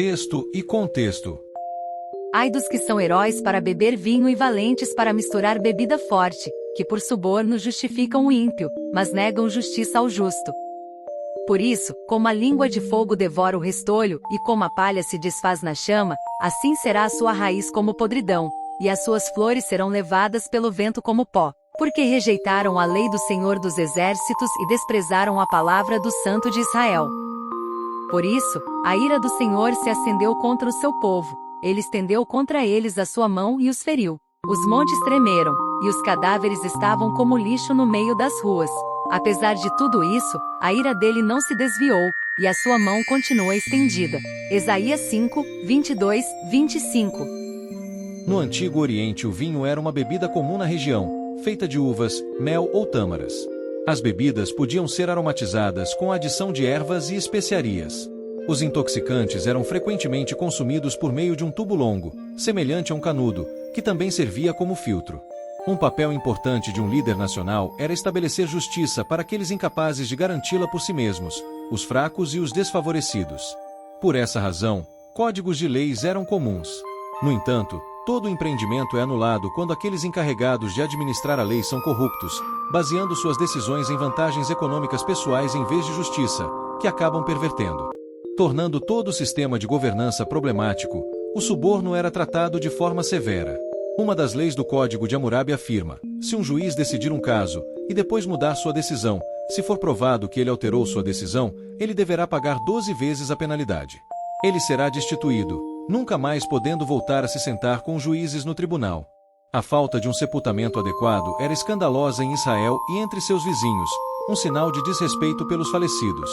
Texto e contexto. Ai dos que são heróis para beber vinho e valentes para misturar bebida forte, que por suborno justificam o ímpio, mas negam justiça ao justo. Por isso, como a língua de fogo devora o restolho, e como a palha se desfaz na chama, assim será a sua raiz como podridão, e as suas flores serão levadas pelo vento como pó, porque rejeitaram a lei do Senhor dos Exércitos e desprezaram a palavra do Santo de Israel. Por isso, a ira do Senhor se acendeu contra o seu povo, ele estendeu contra eles a sua mão e os feriu. Os montes tremeram, e os cadáveres estavam como lixo no meio das ruas. Apesar de tudo isso, a ira dele não se desviou, e a sua mão continua estendida. Isaías 5, 22, 25. No Antigo Oriente, o vinho era uma bebida comum na região, feita de uvas, mel ou tâmaras. As bebidas podiam ser aromatizadas com a adição de ervas e especiarias. Os intoxicantes eram frequentemente consumidos por meio de um tubo longo, semelhante a um canudo, que também servia como filtro. Um papel importante de um líder nacional era estabelecer justiça para aqueles incapazes de garanti-la por si mesmos, os fracos e os desfavorecidos. Por essa razão, códigos de leis eram comuns. No entanto, todo empreendimento é anulado quando aqueles encarregados de administrar a lei são corruptos, baseando suas decisões em vantagens econômicas pessoais em vez de justiça, que acabam pervertendo. Tornando todo o sistema de governança problemático, o suborno era tratado de forma severa. Uma das leis do Código de Hammurabi afirma: se um juiz decidir um caso, e depois mudar sua decisão, se for provado que ele alterou sua decisão, ele deverá pagar 12 vezes a penalidade. Ele será destituído, nunca mais podendo voltar a se sentar com juízes no tribunal. A falta de um sepultamento adequado era escandalosa em Israel e entre seus vizinhos, um sinal de desrespeito pelos falecidos.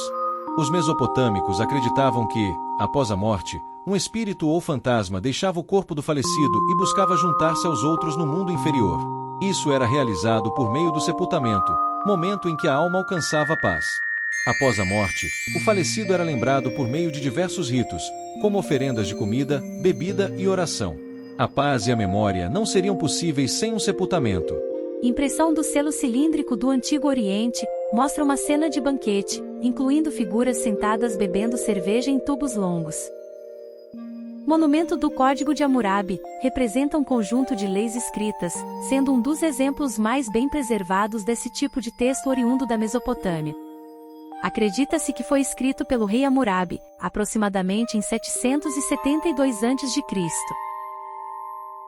Os mesopotâmicos acreditavam que, após a morte, um espírito ou fantasma deixava o corpo do falecido e buscava juntar-se aos outros no mundo inferior. Isso era realizado por meio do sepultamento, momento em que a alma alcançava a paz. Após a morte, o falecido era lembrado por meio de diversos ritos, como oferendas de comida, bebida e oração. A paz e a memória não seriam possíveis sem um sepultamento. Impressão do selo cilíndrico do Antigo Oriente mostra uma cena de banquete, incluindo figuras sentadas bebendo cerveja em tubos longos. Monumento do Código de Hammurabi representa um conjunto de leis escritas, sendo um dos exemplos mais bem preservados desse tipo de texto oriundo da Mesopotâmia. Acredita-se que foi escrito pelo rei Hammurabi, aproximadamente em 772 a.C.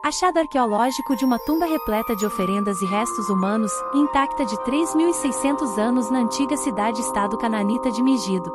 Achado arqueológico de uma tumba repleta de oferendas e restos humanos, intacta de 3.600 anos na antiga cidade-estado cananita de Megido.